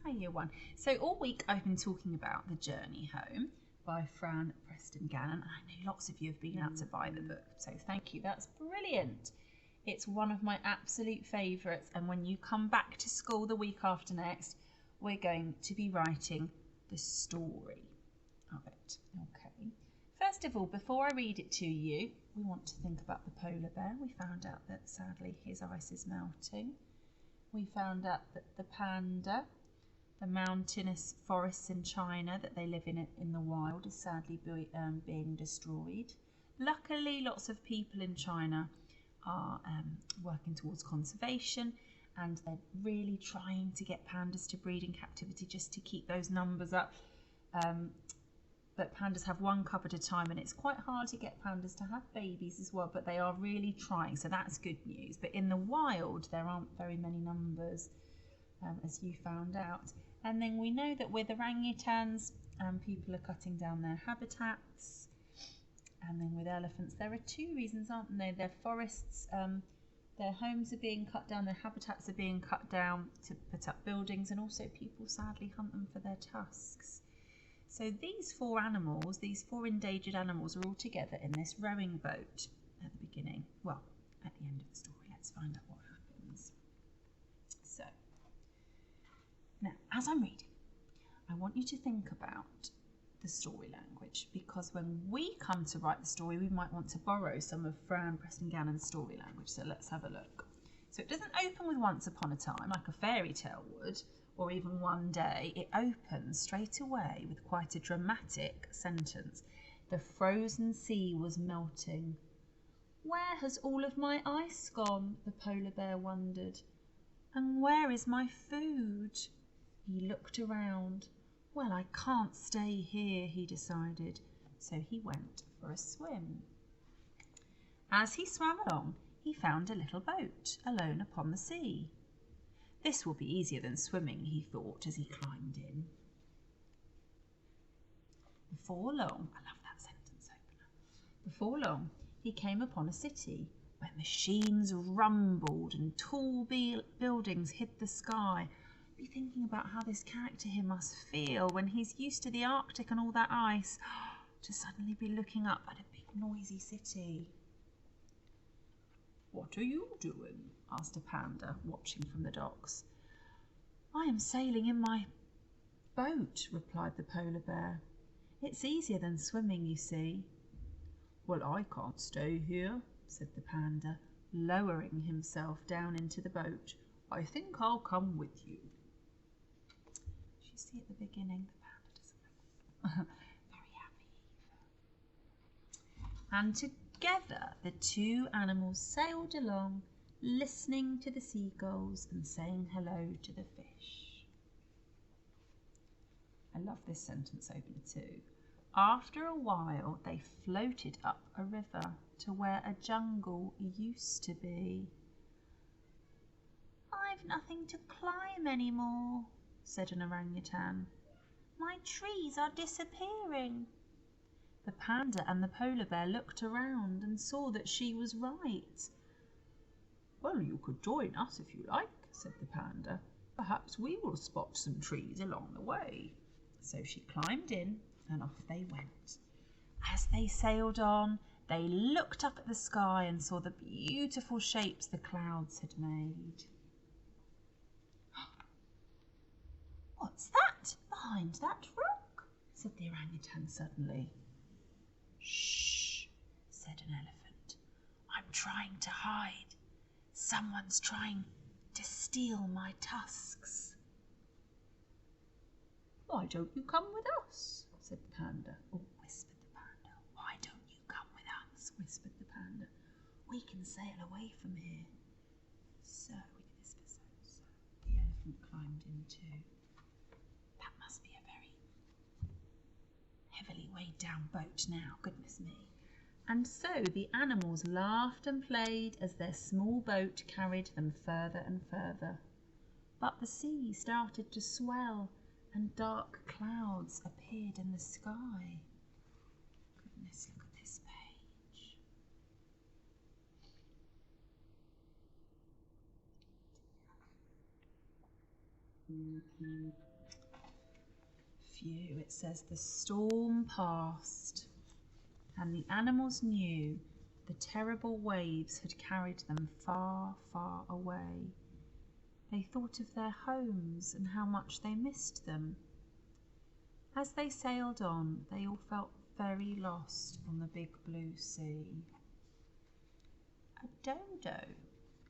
Hi, Year One. So all week I've been talking about The Journey Home by Fran Preston Gannon. I know lots of you have been out to buy the book, so thank you. That's brilliant. It's one of my absolute favourites, and when you come back to school the week after next, we're going to be writing the story of it. Okay. First of all, before I read it to you, we want to think about the polar bear. We found out that sadly his ice is melting. We found out that the panda, the mountainous forests in China that they live in the wild, is sadly being destroyed. Luckily, lots of people in China are working towards conservation, and they're really trying to get pandas to breed in captivity just to keep those numbers up. But pandas have one cub at a time, and it's quite hard to get pandas to have babies as well, but they are really trying, so that's good news. But in the wild, there aren't very many numbers, as you found out. And then we know that with orangutans, people are cutting down their habitats. And then with elephants, there are two reasons, aren't there? Their forests, their homes are being cut down, their habitats are being cut down to put up buildings, and also people sadly hunt them for their tusks. So these four animals, these four endangered animals, are all together in this rowing boat at the beginning. Well, at the end of the story, let's find out what happens. So, now, as I'm reading, I want you to think about the story language, because when we come to write the story, we might want to borrow some of Fran Preston Gannon's story language. So let's have a look. So it doesn't open with once upon a time like a fairy tale would, or even one day. It opens straight away with quite a dramatic sentence. The frozen sea was melting. Where has all of my ice gone? The polar bear wondered. And where is my food? He looked around. Well, I can't stay here, he decided, so he went for a swim. As he swam along, he found a little boat alone upon the sea. This will be easier than swimming, he thought as he climbed in. Before long, I love that sentence opener. Before long, he came upon a city where machines rumbled and tall buildings hid the sky. Be thinking about how this character here must feel when he's used to the Arctic and all that ice, to suddenly be looking up at a big noisy city. What are you doing? Asked a panda, watching from the docks. I am sailing in my boat, replied the polar bear. It's easier than swimming, you see. Well, I can't stay here, said the panda, lowering himself down into the boat. I think I'll come with you. You see at the beginning, the panda doesn't look very happy. And together the two animals sailed along, listening to the seagulls and saying hello to the fish. I love this sentence opener too. After a while, they floated up a river to where a jungle used to be. I've nothing to climb anymore, said an orangutan. My trees are disappearing. The panda and the polar bear looked around and saw that she was right. Well, you could join us if you like, said the panda. Perhaps we will spot some trees along the way. So she climbed in and off they went. As they sailed on, they looked up at the sky and saw the beautiful shapes the clouds had made. What's that behind that rock? Said the orangutan suddenly. Shh, said an elephant. I'm trying to hide. Someone's trying to steal my tusks. Why don't you come with us? Said the panda. Oh, whispered the panda. Why don't you come with us? Whispered the panda. We can sail away from here. So, the elephant climbed in too. That must be a very heavily weighed down boat now, goodness me. And so the animals laughed and played as their small boat carried them further and further. But the sea started to swell and dark clouds appeared in the sky. Goodness, look at this page. Phew, it says the storm passed, and the animals knew the terrible waves had carried them far, far away. They thought of their homes and how much they missed them. As they sailed on, they all felt very lost on the big blue sea. A dodo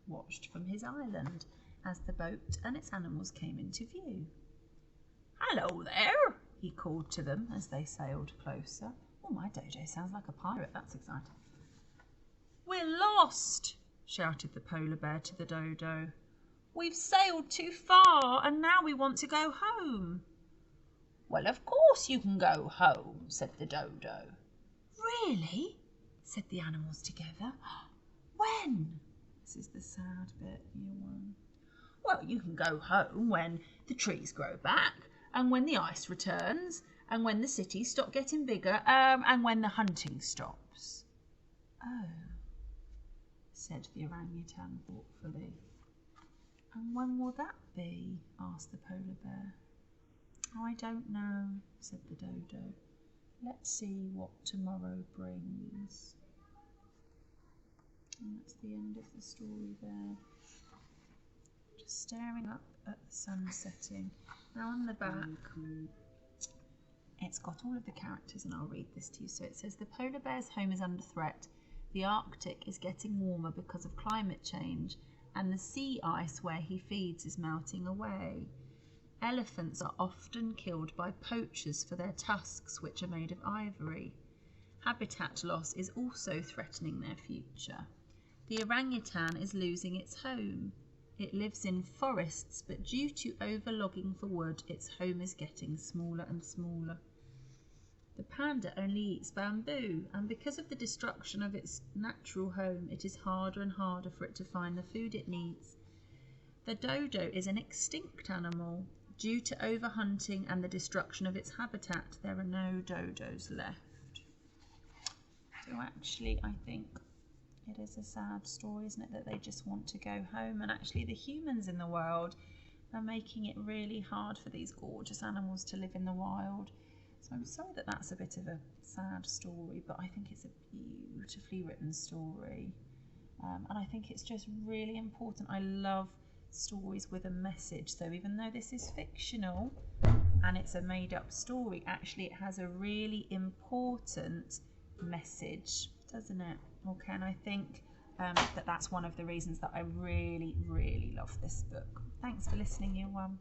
watched from his island as the boat and its animals came into view. "Hello there," he called to them as they sailed closer. Oh, my dodo sounds like a pirate. That's exciting. "We're lost," shouted the polar bear to the dodo. "We've sailed too far and now we want to go home." "Well, of course you can go home," said the dodo. "Really?" said the animals together. "When?" This is the sad bit, year one. "Well, you can go home when the trees grow back, and when the ice returns, and when the cities stop getting bigger, and when the hunting stops." "Oh," said the orangutan thoughtfully. "And when will that be?" asked the polar bear. "I don't know," said the dodo. "Let's see what tomorrow brings." And that's the end of the story there. Just staring up at the sun setting. Now on the back, it's got all of the characters, and I'll read this to you. So it says, the polar bear's home is under threat. The Arctic is getting warmer because of climate change, and the sea ice where he feeds is melting away. Elephants are often killed by poachers for their tusks, which are made of ivory. Habitat loss is also threatening their future. The orangutan is losing its home. It lives in forests, but due to overlogging for wood, its home is getting smaller and smaller. The panda only eats bamboo, and because of the destruction of its natural home, it is harder and harder for it to find the food it needs. The dodo is an extinct animal. Due to overhunting and the destruction of its habitat, there are no dodos left. So actually, I think it is a sad story, isn't it, that they just want to go home, and actually the humans in the world are making it really hard for these gorgeous animals to live in the wild. So I'm sorry that that's a bit of a sad story, but I think it's a beautifully written story. And I think it's just really important. I love stories with a message. So even though this is fictional and it's a made-up story, actually it has a really important message, doesn't it? Okay, and I think that's one of the reasons that I really, really love this book. Thanks for listening, year one.